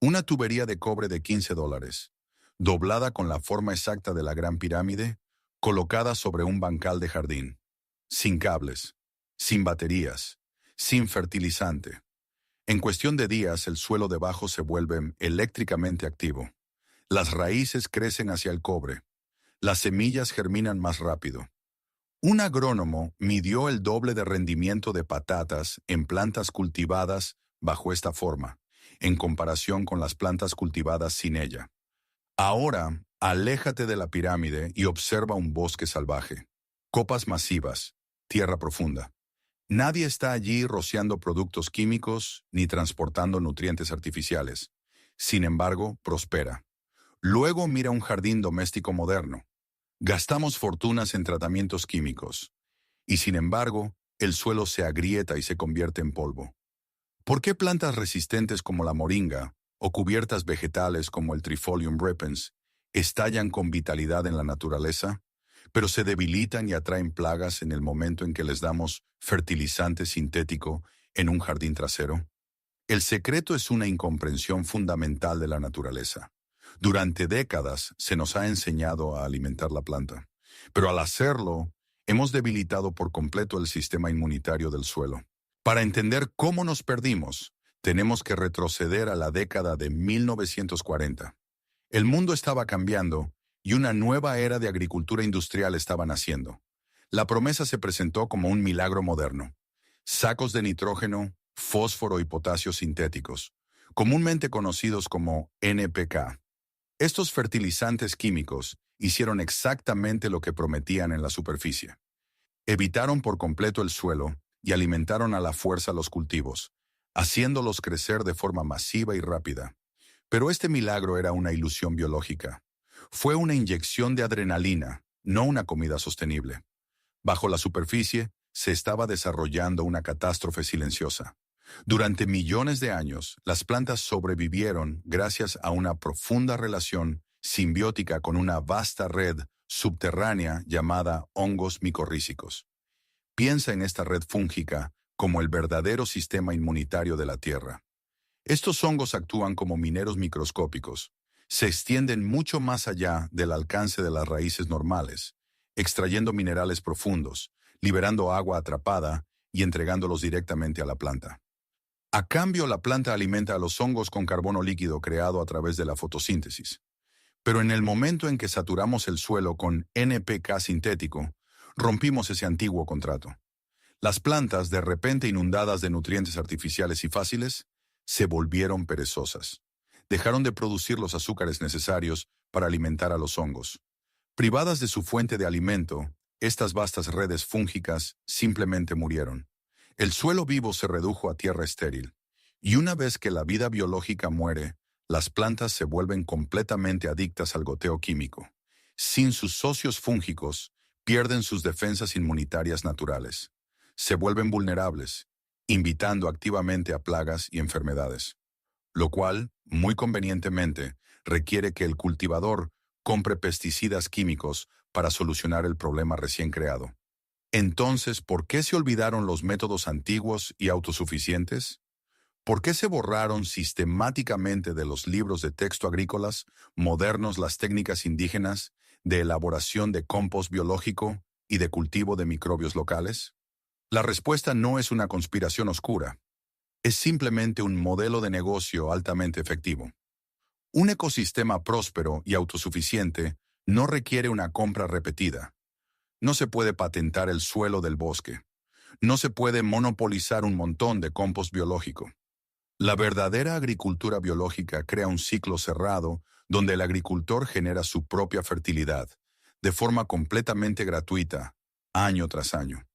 Una tubería de cobre de $15, doblada con la forma exacta de la Gran Pirámide, colocada sobre un bancal de jardín, sin cables, sin baterías, sin fertilizante. En cuestión de días, el suelo debajo se vuelve eléctricamente activo. Las raíces crecen hacia el cobre. Las semillas germinan más rápido. Un agrónomo midió el doble de rendimiento de patatas en plantas cultivadas bajo esta forma, en comparación con las plantas cultivadas sin ella. Ahora, aléjate de la pirámide y observa un bosque salvaje. Copas masivas, tierra profunda. Nadie está allí rociando productos químicos ni transportando nutrientes artificiales. Sin embargo, prospera. Luego mira un jardín doméstico moderno. Gastamos fortunas en tratamientos químicos. Y sin embargo, el suelo se agrieta y se convierte en polvo. ¿Por qué plantas resistentes como la moringa o cubiertas vegetales como el Trifolium repens estallan con vitalidad en la naturaleza, pero se debilitan y atraen plagas en el momento en que les damos fertilizante sintético en un jardín trasero? El secreto es una incomprensión fundamental de la naturaleza. Durante décadas se nos ha enseñado a alimentar la planta, pero al hacerlo, hemos debilitado por completo el sistema inmunitario del suelo. Para entender cómo nos perdimos, tenemos que retroceder a la década de 1940. El mundo estaba cambiando y una nueva era de agricultura industrial estaba naciendo. La promesa se presentó como un milagro moderno. Sacos de nitrógeno, fósforo y potasio sintéticos, comúnmente conocidos como NPK. Estos fertilizantes químicos hicieron exactamente lo que prometían en la superficie. Evitaron por completo el suelo y alimentaron a la fuerza los cultivos, haciéndolos crecer de forma masiva y rápida. Pero este milagro era una ilusión biológica. Fue una inyección de adrenalina, no una comida sostenible. Bajo la superficie se estaba desarrollando una catástrofe silenciosa. Durante millones de años, las plantas sobrevivieron gracias a una profunda relación simbiótica con una vasta red subterránea llamada hongos micorrízicos. Piensa en esta red fúngica como el verdadero sistema inmunitario de la Tierra. Estos hongos actúan como mineros microscópicos. Se extienden mucho más allá del alcance de las raíces normales, extrayendo minerales profundos, liberando agua atrapada y entregándolos directamente a la planta. A cambio, la planta alimenta a los hongos con carbono líquido creado a través de la fotosíntesis. Pero en el momento en que saturamos el suelo con NPK sintético, rompimos ese antiguo contrato. Las plantas, de repente inundadas de nutrientes artificiales y fáciles, se volvieron perezosas. Dejaron de producir los azúcares necesarios para alimentar a los hongos. Privadas de su fuente de alimento, estas vastas redes fúngicas simplemente murieron. El suelo vivo se redujo a tierra estéril. Y una vez que la vida biológica muere, las plantas se vuelven completamente adictas al goteo químico. Sin sus socios fúngicos, pierden sus defensas inmunitarias naturales. Se vuelven vulnerables, invitando activamente a plagas y enfermedades. Lo cual, muy convenientemente, requiere que el cultivador compre pesticidas químicos para solucionar el problema recién creado. Entonces, ¿por qué se olvidaron los métodos antiguos y autosuficientes? ¿Por qué se borraron sistemáticamente de los libros de texto agrícolas modernos las técnicas indígenas de elaboración de compost biológico y de cultivo de microbios locales? La respuesta no es una conspiración oscura. Es simplemente un modelo de negocio altamente efectivo. Un ecosistema próspero y autosuficiente no requiere una compra repetida. No se puede patentar el suelo del bosque. No se puede monopolizar un montón de compost biológico. La verdadera agricultura biológica crea un ciclo cerrado donde el agricultor genera su propia fertilidad, de forma completamente gratuita, año tras año.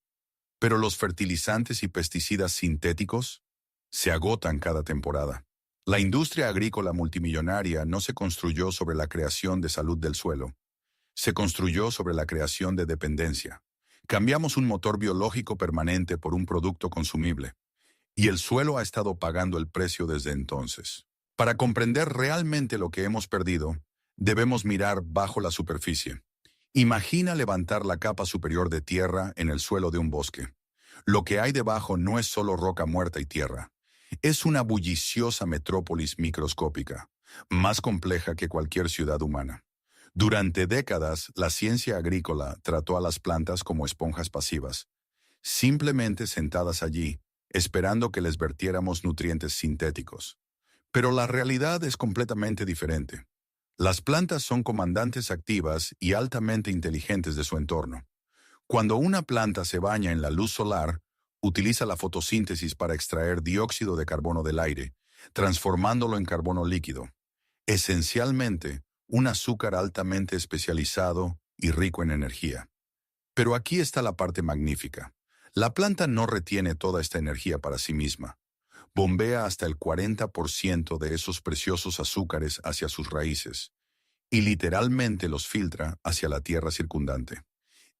Pero los fertilizantes y pesticidas sintéticos se agotan cada temporada. La industria agrícola multimillonaria no se construyó sobre la creación de salud del suelo. Se construyó sobre la creación de dependencia. Cambiamos un motor biológico permanente por un producto consumible. Y el suelo ha estado pagando el precio desde entonces. Para comprender realmente lo que hemos perdido, debemos mirar bajo la superficie. Imagina levantar la capa superior de tierra en el suelo de un bosque. Lo que hay debajo no es solo roca muerta y tierra. Es una bulliciosa metrópolis microscópica, más compleja que cualquier ciudad humana. Durante décadas, la ciencia agrícola trató a las plantas como esponjas pasivas, simplemente sentadas allí, esperando que les vertiéramos nutrientes sintéticos. Pero la realidad es completamente diferente. Las plantas son comandantes activas y altamente inteligentes de su entorno. Cuando una planta se baña en la luz solar, utiliza la fotosíntesis para extraer dióxido de carbono del aire, transformándolo en carbono líquido. Esencialmente, un azúcar altamente especializado y rico en energía. Pero aquí está la parte magnífica. La planta no retiene toda esta energía para sí misma. Bombea hasta el 40% de esos preciosos azúcares hacia sus raíces y literalmente los filtra hacia la tierra circundante.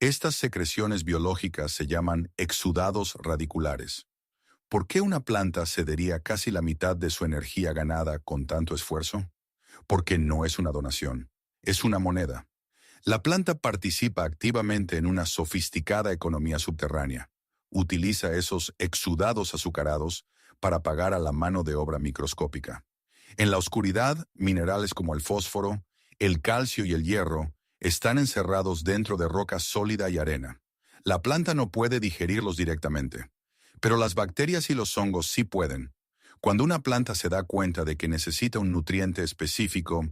Estas secreciones biológicas se llaman exudados radiculares. ¿Por qué una planta cedería casi la mitad de su energía ganada con tanto esfuerzo? Porque no es una donación, es una moneda. La planta participa activamente en una sofisticada economía subterránea. Utiliza esos exudados azucarados para pagar a la mano de obra microscópica. En la oscuridad, minerales como el fósforo, el calcio y el hierro están encerrados dentro de roca sólida y arena. La planta no puede digerirlos directamente, pero las bacterias y los hongos sí pueden. Cuando una planta se da cuenta de que necesita un nutriente específico,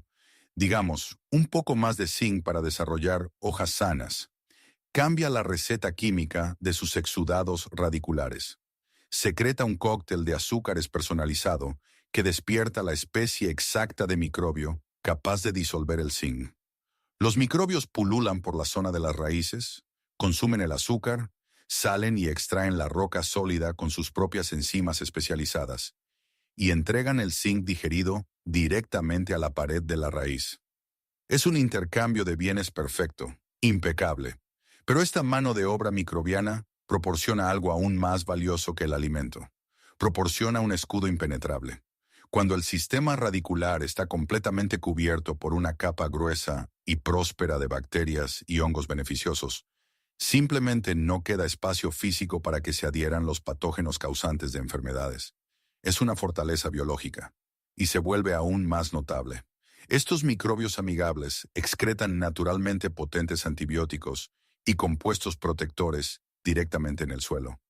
digamos, un poco más de zinc para desarrollar hojas sanas, cambia la receta química de sus exudados radiculares. Secreta un cóctel de azúcares personalizado que despierta la especie exacta de microbio capaz de disolver el zinc. Los microbios pululan por la zona de las raíces, consumen el azúcar, salen y extraen la roca sólida con sus propias enzimas especializadas y entregan el zinc digerido directamente a la pared de la raíz. Es un intercambio de bienes perfecto, impecable, pero esta mano de obra microbiana proporciona algo aún más valioso que el alimento. Proporciona un escudo impenetrable. Cuando el sistema radicular está completamente cubierto por una capa gruesa y próspera de bacterias y hongos beneficiosos, simplemente no queda espacio físico para que se adhieran los patógenos causantes de enfermedades. Es una fortaleza biológica, y se vuelve aún más notable. Estos microbios amigables excretan naturalmente potentes antibióticos y compuestos protectores directamente en el suelo.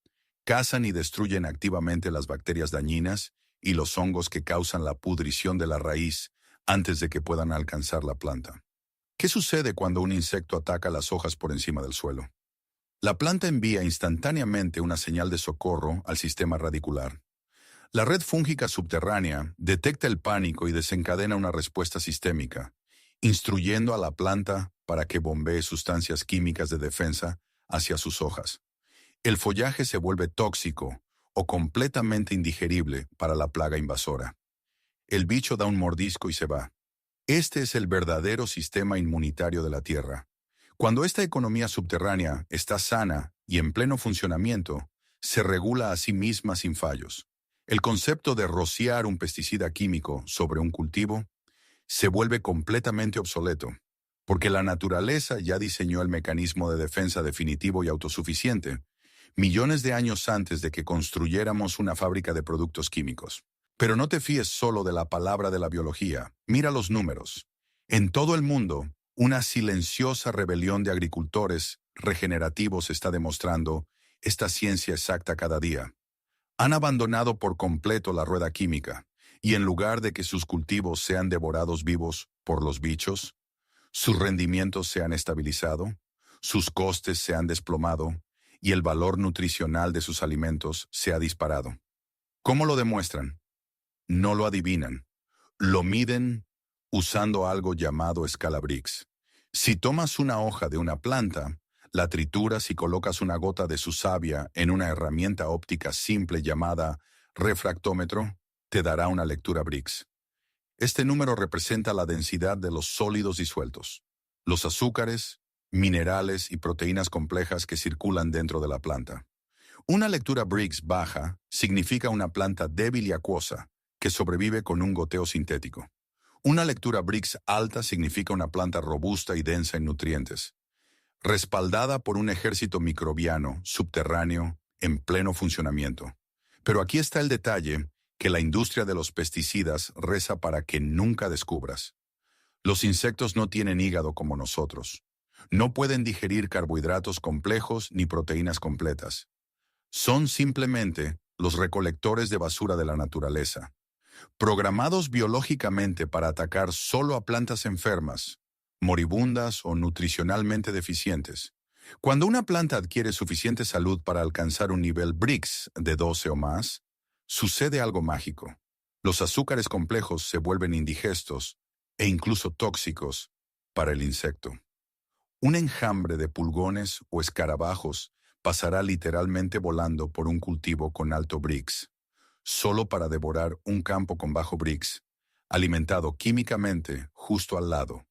Cazan y destruyen activamente las bacterias dañinas y los hongos que causan la pudrición de la raíz antes de que puedan alcanzar la planta. ¿Qué sucede cuando un insecto ataca las hojas por encima del suelo? La planta envía instantáneamente una señal de socorro al sistema radicular. La red fúngica subterránea detecta el pánico y desencadena una respuesta sistémica, instruyendo a la planta para que bombee sustancias químicas de defensa hacia sus hojas. El follaje se vuelve tóxico o completamente indigerible para la plaga invasora. El bicho da un mordisco y se va. Este es el verdadero sistema inmunitario de la Tierra. Cuando esta economía subterránea está sana y en pleno funcionamiento, se regula a sí misma sin fallos. El concepto de rociar un pesticida químico sobre un cultivo se vuelve completamente obsoleto, porque la naturaleza ya diseñó el mecanismo de defensa definitivo y autosuficiente, millones de años antes de que construyéramos una fábrica de productos químicos. Pero no te fíes solo de la palabra de la biología, mira los números. En todo el mundo, una silenciosa rebelión de agricultores regenerativos está demostrando esta ciencia exacta cada día. Han abandonado por completo la rueda química, y en lugar de que sus cultivos sean devorados vivos por los bichos, sus rendimientos se han estabilizado, sus costes se han desplomado, y el valor nutricional de sus alimentos se ha disparado. ¿Cómo lo demuestran? No lo adivinan. Lo miden usando algo llamado escala Briggs. Si tomas una hoja de una planta, la trituras y colocas una gota de su savia en una herramienta óptica simple llamada refractómetro, te dará una lectura Briggs. Este número representa la densidad de los sólidos disueltos, los azúcares, minerales y proteínas complejas que circulan dentro de la planta. Una lectura Briggs baja significa una planta débil y acuosa que sobrevive con un goteo sintético. Una lectura Briggs alta significa una planta robusta y densa en nutrientes, respaldada por un ejército microbiano subterráneo en pleno funcionamiento. Pero aquí está el detalle que la industria de los pesticidas reza para que nunca descubras. Los insectos no tienen hígado como nosotros. No pueden digerir carbohidratos complejos ni proteínas completas. Son simplemente los recolectores de basura de la naturaleza, programados biológicamente para atacar solo a plantas enfermas, moribundas o nutricionalmente deficientes. Cuando una planta adquiere suficiente salud para alcanzar un nivel Brix de 12 o más, sucede algo mágico. Los azúcares complejos se vuelven indigestos e incluso tóxicos para el insecto. Un enjambre de pulgones o escarabajos pasará literalmente volando por un cultivo con alto Brix, solo para devorar un campo con bajo Brix, alimentado químicamente justo al lado.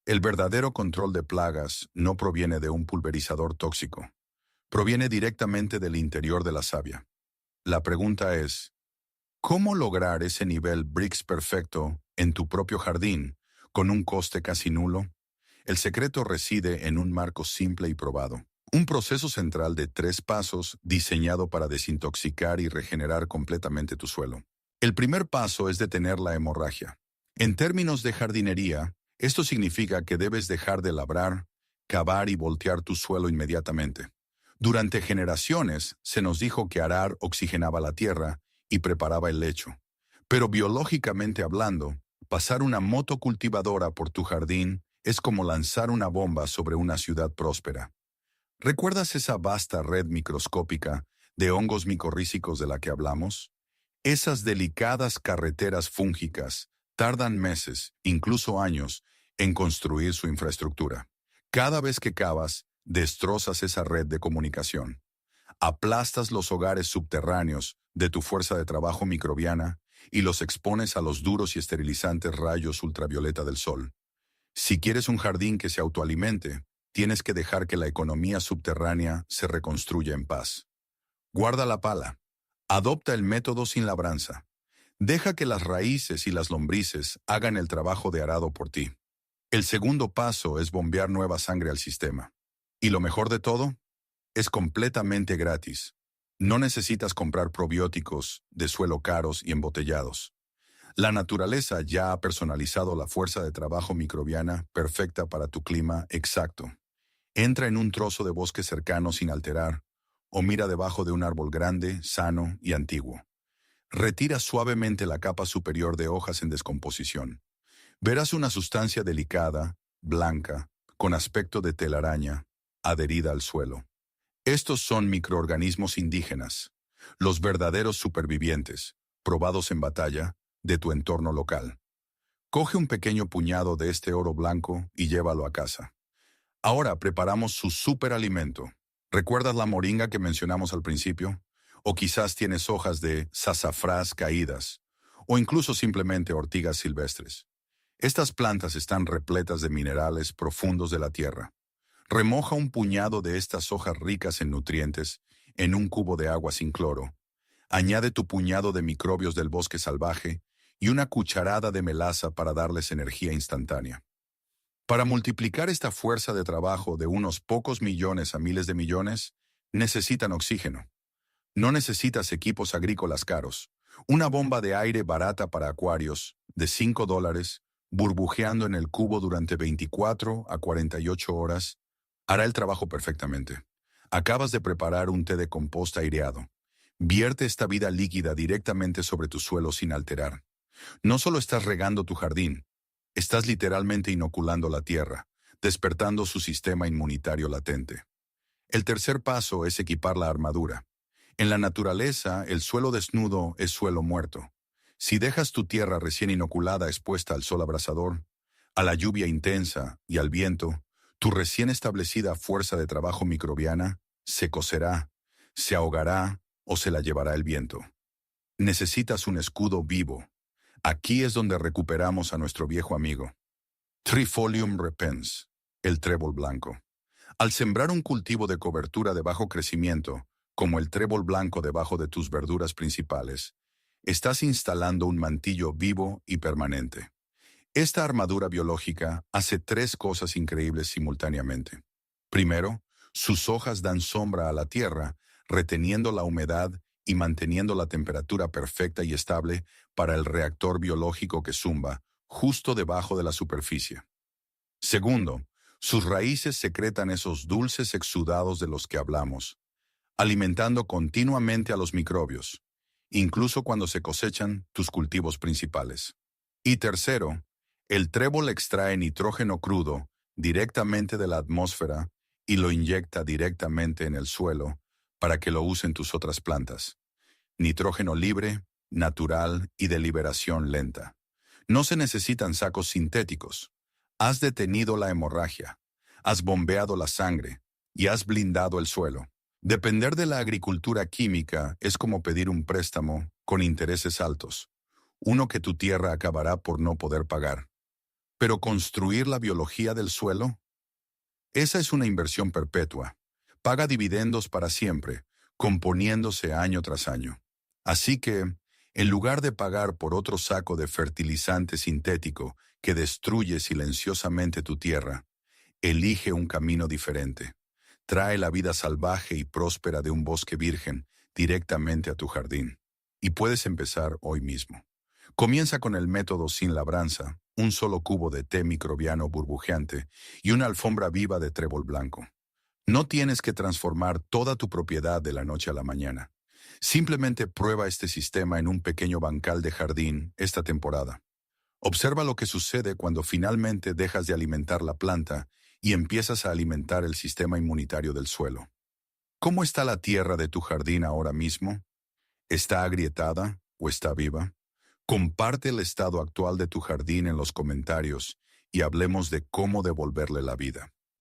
El verdadero control de plagas no proviene de un pulverizador tóxico, proviene directamente del interior de la savia. La pregunta es, ¿cómo lograr ese nivel Brix perfecto en tu propio jardín con un coste casi nulo? El secreto reside en un marco simple y probado. Un proceso central de 3 pasos diseñado para desintoxicar y regenerar completamente tu suelo. El primer paso es detener la hemorragia. En términos de jardinería, esto significa que debes dejar de labrar, cavar y voltear tu suelo inmediatamente. Durante generaciones se nos dijo que arar oxigenaba la tierra y preparaba el lecho. Pero biológicamente hablando, pasar una motocultivadora por tu jardín es como lanzar una bomba sobre una ciudad próspera. ¿Recuerdas esa vasta red microscópica de hongos micorrízicos de la que hablamos? Esas delicadas carreteras fúngicas tardan meses, incluso años, en construir su infraestructura. Cada vez que cavas, destrozas esa red de comunicación. Aplastas los hogares subterráneos de tu fuerza de trabajo microbiana y los expones a los duros y esterilizantes rayos ultravioleta del sol. Si quieres un jardín que se autoalimente, tienes que dejar que la economía subterránea se reconstruya en paz. Guarda la pala. Adopta el método sin labranza. Deja que las raíces y las lombrices hagan el trabajo de arado por ti. El segundo paso es bombear nueva sangre al sistema. Y lo mejor de todo, es completamente gratis. No necesitas comprar probióticos de suelo caros y embotellados. La naturaleza ya ha personalizado la fuerza de trabajo microbiana perfecta para tu clima exacto. Entra en un trozo de bosque cercano sin alterar, o mira debajo de un árbol grande, sano y antiguo. Retira suavemente la capa superior de hojas en descomposición. Verás una sustancia delicada, blanca, con aspecto de telaraña, adherida al suelo. Estos son microorganismos indígenas, los verdaderos supervivientes, probados en batalla, de tu entorno local. Coge un pequeño puñado de este oro blanco y llévalo a casa. Ahora preparamos su superalimento. ¿Recuerdas la moringa que mencionamos al principio? O quizás tienes hojas de sasafrás caídas, o incluso simplemente ortigas silvestres. Estas plantas están repletas de minerales profundos de la tierra. Remoja un puñado de estas hojas ricas en nutrientes en un cubo de agua sin cloro. Añade tu puñado de microbios del bosque salvaje y una cucharada de melaza para darles energía instantánea. Para multiplicar esta fuerza de trabajo de unos pocos millones a miles de millones, necesitan oxígeno. No necesitas equipos agrícolas caros. Una bomba de aire barata para acuarios, de $5, burbujeando en el cubo durante 24 a 48 horas, hará el trabajo perfectamente. Acabas de preparar un té de composta aireado. Vierte esta vida líquida directamente sobre tu suelo sin alterar. No solo estás regando tu jardín, estás literalmente inoculando la tierra, despertando su sistema inmunitario latente. El tercer paso es equipar la armadura. En la naturaleza, el suelo desnudo es suelo muerto. Si dejas tu tierra recién inoculada expuesta al sol abrasador, a la lluvia intensa y al viento, tu recién establecida fuerza de trabajo microbiana se cocerá, se ahogará o se la llevará el viento. Necesitas un escudo vivo. Aquí es donde recuperamos a nuestro viejo amigo. Trifolium repens, el trébol blanco. Al sembrar un cultivo de cobertura de bajo crecimiento, como el trébol blanco debajo de tus verduras principales, estás instalando un mantillo vivo y permanente. Esta armadura biológica hace 3 cosas increíbles simultáneamente. Primero, sus hojas dan sombra a la tierra, reteniendo la humedad y manteniendo la temperatura perfecta y estable para el reactor biológico que zumba justo debajo de la superficie. Segundo, sus raíces secretan esos dulces exudados de los que hablamos, alimentando continuamente a los microbios, incluso cuando se cosechan tus cultivos principales. Y tercero, el trébol extrae nitrógeno crudo directamente de la atmósfera y lo inyecta directamente en el suelo para que lo usen tus otras plantas. Nitrógeno libre, natural y de liberación lenta. No se necesitan sacos sintéticos. Has detenido la hemorragia, has bombeado la sangre y has blindado el suelo. Depender de la agricultura química es como pedir un préstamo con intereses altos, uno que tu tierra acabará por no poder pagar. Pero construir la biología del suelo, esa es una inversión perpetua. Paga dividendos para siempre, componiéndose año tras año. Así que, en lugar de pagar por otro saco de fertilizante sintético que destruye silenciosamente tu tierra, elige un camino diferente. Trae la vida salvaje y próspera de un bosque virgen directamente a tu jardín. Y puedes empezar hoy mismo. Comienza con el método sin labranza, un solo cubo de té microbiano burbujeante y una alfombra viva de trébol blanco. No tienes que transformar toda tu propiedad de la noche a la mañana. Simplemente prueba este sistema en un pequeño bancal de jardín esta temporada. Observa lo que sucede cuando finalmente dejas de alimentar la planta y empiezas a alimentar el sistema inmunitario del suelo. ¿Cómo está la tierra de tu jardín ahora mismo? ¿Está agrietada o está viva? Comparte el estado actual de tu jardín en los comentarios y hablemos de cómo devolverle la vida.